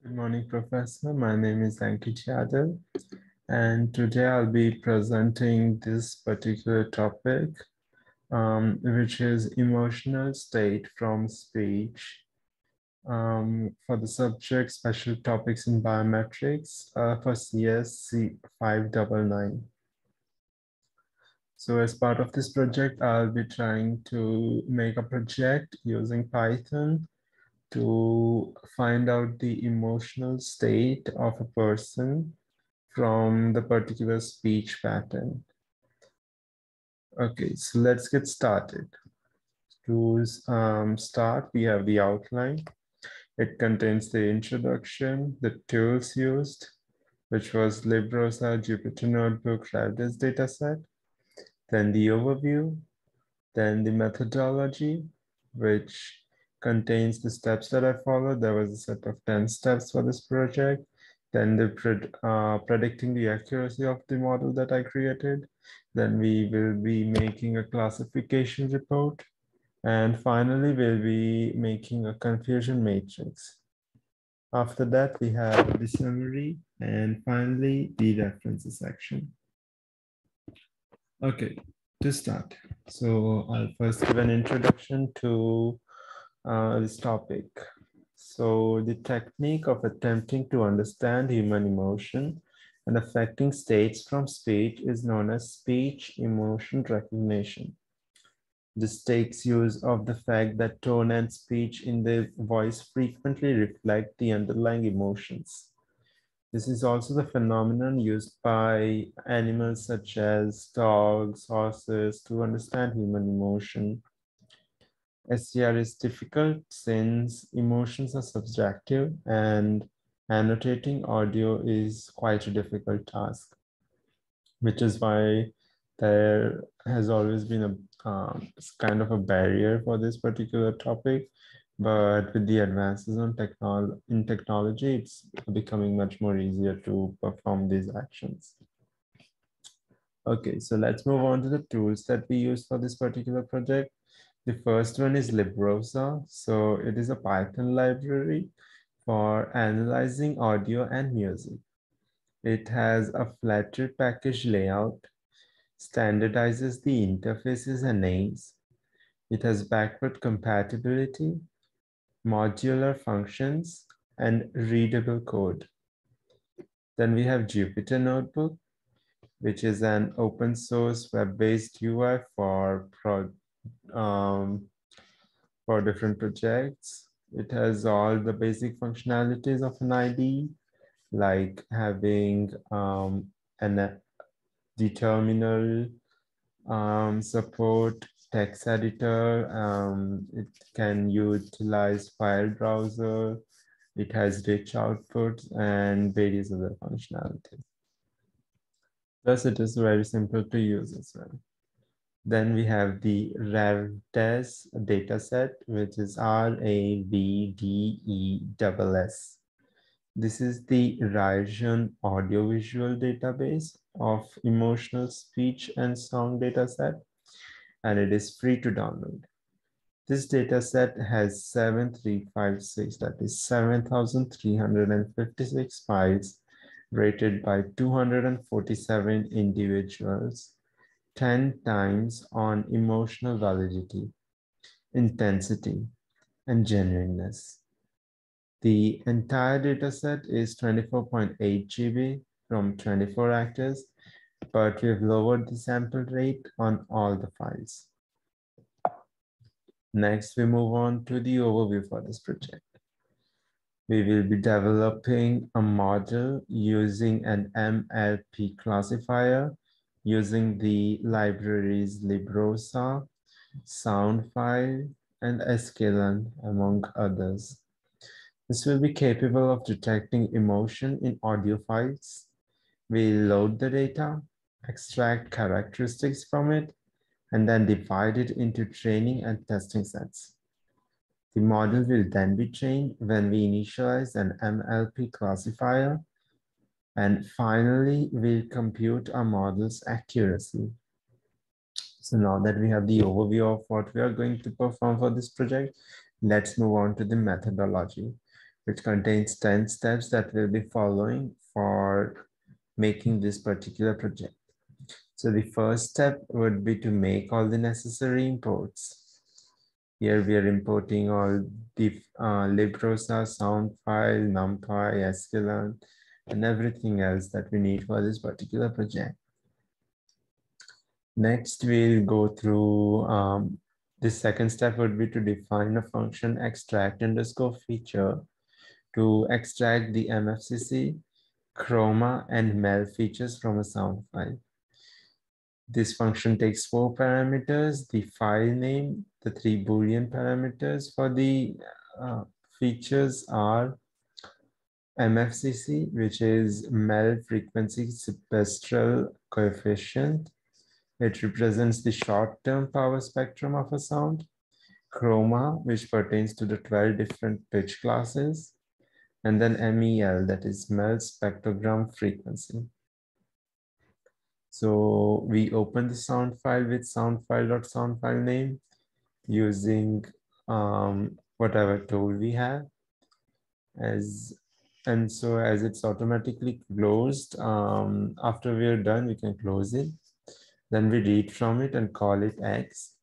Good morning, Professor. My name is Ankit Yadav, and today I'll be presenting this particular topic, which is emotional state from speech, for the subject Special Topics in Biometrics for CSC 599. So as part of this project, I'll be trying to make a project using Python to find out the emotional state of a person from the particular speech pattern. Okay, so let's get started. To start, we have the outline. It contains the introduction, the tools used, which was LibRosa, Jupyter Notebook, Redis dataset, then the overview, then the methodology, which contains the steps that I followed. There was a set of 10 steps for this project. Then the predicting the accuracy of the model that I created. Then we will be making a classification report. And finally, we'll be making a confusion matrix. After that, we have the summary and finally the references section. Okay, to start. So I'll first give an introduction to this topic. So the technique of attempting to understand human emotion and affecting states from speech is known as speech emotion recognition. This takes use of the fact that tone and speech in the voice frequently reflect the underlying emotions. This is also the phenomenon used by animals such as dogs, horses to understand human emotion. SCR is difficult since emotions are subjective and annotating audio is quite a difficult task, which is why there has always been a kind of a barrier for this particular topic. But with the advances in technology, it's becoming much more easier to perform these actions. Okay, so let's move on to the tools that we use for this particular project. The first one is LibRosa. So it is a Python library for analyzing audio and music. It has a Flutter package layout, standardizes the interfaces and names. It has backward compatibility, modular functions, and readable code. Then we have Jupyter Notebook, which is an open source web-based UI for different projects. It has all the basic functionalities of an IDE, like having the terminal support, text editor. It can utilize file browser. It has rich outputs and various other functionalities. Plus, it is very simple to use as well. Then we have the Ravdes dataset, which is RAVDESS. This is the Rajan audiovisual database of emotional speech and sound dataset, and it is free to download. This dataset has 7356, that is 7,356 files rated by 247 individuals, 10 times on emotional validity, intensity, and genuineness. The entire dataset is 24.8 GB from 24 actors, but we've lowered the sample rate on all the files. Next, we move on to the overview for this project. We will be developing a model using an MLP classifier using the libraries LibRosa, Soundfile, and sklearn, among others. This will be capable of detecting emotion in audio files. We load the data, extract characteristics from it, and then divide it into training and testing sets. The model will then be trained when we initialize an MLP classifier, and finally, we'll compute our model's accuracy. So now that we have the overview of what we are going to perform for this project, let's move on to the methodology. which contains 10 steps that we'll be following for making this particular project. So the first step would be to make all the necessary imports. Here we are importing all the librosa sound file, numpy, sklearn, and everything else that we need for this particular project. Next, we'll go through the second step would be to define a function extract underscore feature to extract the MFCC, chroma, and MEL features from a sound file. This function takes 4 parameters, the file name, the 3 Boolean parameters for the features are MFCC, which is MEL frequency spectral coefficient. It represents the short-term power spectrum of a sound. Chroma, which pertains to the 12 different pitch classes. And then MEL, that is MEL spectrogram frequency. So we open the sound file with soundfile.soundfile name using whatever tool we have. And so as it's automatically closed, after we're done, we can close it. Then we read from it and call it X.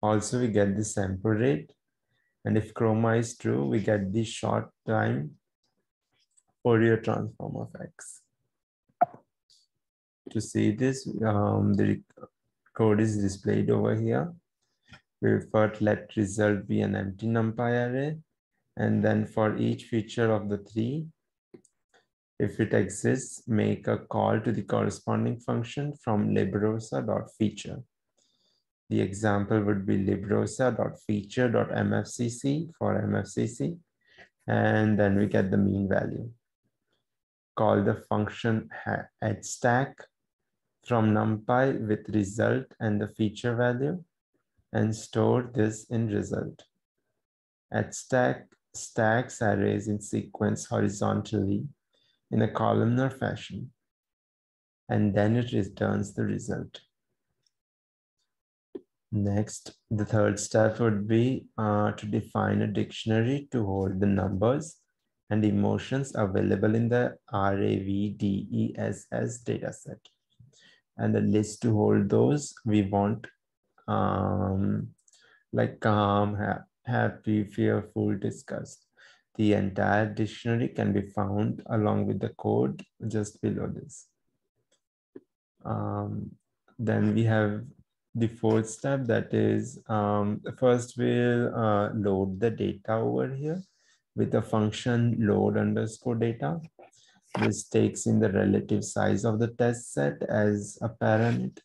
Also, we get the sample rate. And if chroma is true, we get the short time Fourier transform of X. To see this, the code is displayed over here. We'll first let result be an empty numpy array. And then for each feature of the 3, if it exists, make a call to the corresponding function from librosa.feature. The example would be librosa.feature.mfcc for MFCC. And then we get the mean value. Call the function stack from numpy with result and the feature value and store this in result. Stack stacks arrays in sequence horizontally in a columnar fashion, and then it returns the result. Next, the third step would be to define a dictionary to hold the numbers and emotions available in the RAVDESS dataset. And a list to hold those we want, like calm, happy, fearful, disgust. The entire dictionary can be found along with the code just below this. Then we have the fourth step, that is, first we'll load the data over here with the function load underscore data. This takes in the relative size of the test set as a parameter.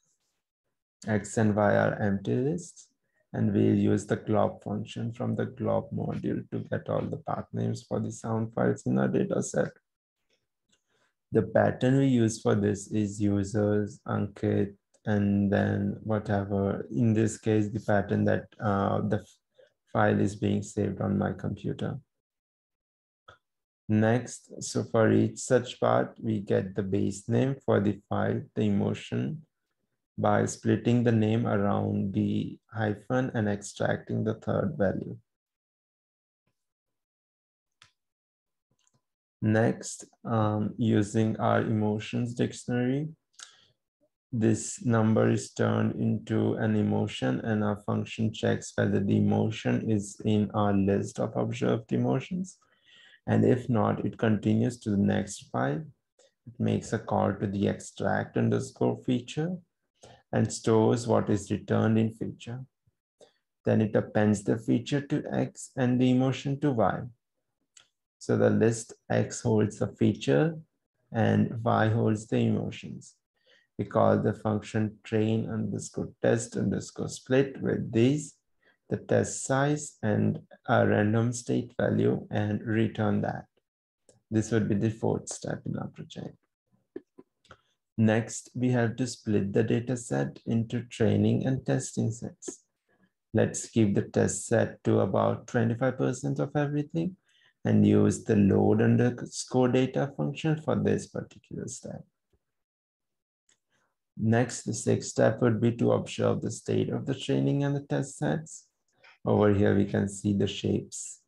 X and Y are empty lists, and we'll use the glob function from the glob module to get all the path names for the sound files in our data set. The pattern we use for this is users, Ankit, and then whatever. In this case, the pattern that the file is being saved on my computer. Next, so for each such part, we get the base name for the file, the emotion, by splitting the name around the hyphen and extracting the third value. Next, using our emotions dictionary, this number is turned into an emotion and our function checks whether the emotion is in our list of observed emotions. And if not, it continues to the next file. It makes a call to the extract underscore feature and stores what is returned in feature. Then it appends the feature to X and the emotion to Y. So the list X holds the feature and Y holds the emotions. We call the function train underscore test underscore split with these, the test size and a random state value, and return that. This would be the fourth step in our project. Next, we have to split the data set into training and testing sets. Let's keep the test set to about 25% of everything and use the load underscore data function for this particular step. Next, the sixth step would be to observe the state of the training and the test sets. Over here, we can see the shapes.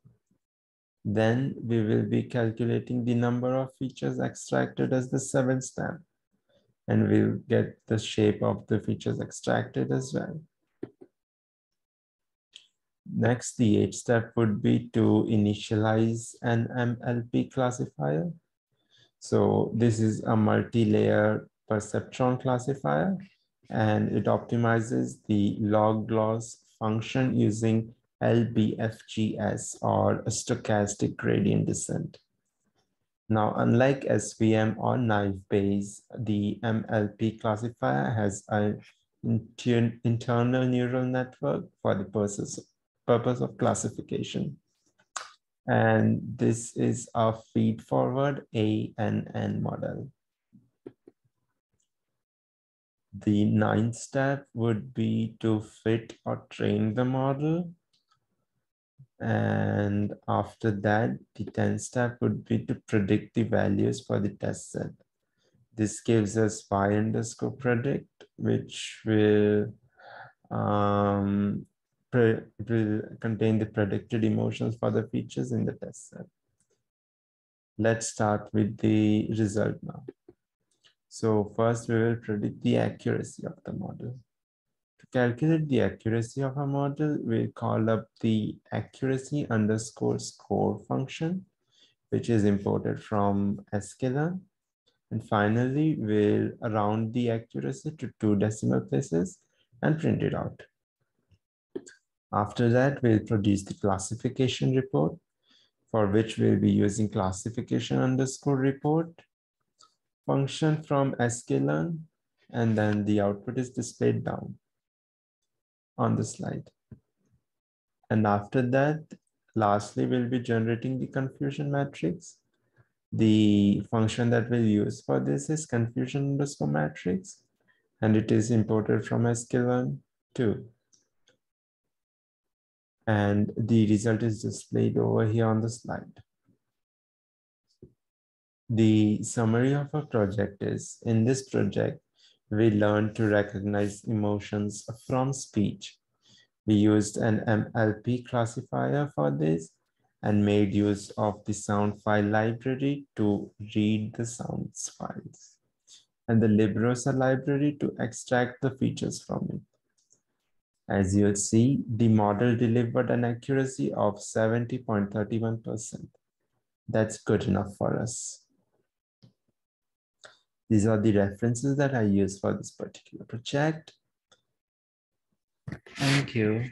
Then we will be calculating the number of features extracted as the 7th step, and we'll get the shape of the features extracted as well. Next, the 8th step would be to initialize an MLP classifier. So this is a multi-layer perceptron classifier, and it optimizes the log loss function using LBFGS, or a stochastic gradient descent. Now, unlike SVM or naive Bayes, the MLP classifier has an internal neural network for the purpose of classification. And this is a feed-forward ANN model. The 9th step would be to fit or train the model. And after that, the 10th step would be to predict the values for the test set. This gives us y_predict, which will contain the predicted emotions for the features in the test set. Let's start with the result now. So first we will predict the accuracy of the model. To calculate the accuracy of a model, we'll call up the accuracy_score function, which is imported from sklearn. And finally, we'll round the accuracy to 2 decimal places and print it out. After that, we'll produce the classification report, for which we'll be using classification_report function from sklearn, and then the output is displayed down on the slide. And after that, lastly, we'll be generating the confusion matrix. The function that we'll use for this is confusion_matrix, and it is imported from sklearn too. And the result is displayed over here on the slide. The summary of our project is, in this project, we learned to recognize emotions from speech. We used an MLP classifier for this and made use of the sound file library to read the sounds files, and the Librosa library to extract the features from it. As you'll see, the model delivered an accuracy of 70.31%. That's good enough for us. These are the references that I use for this particular project. Thank you.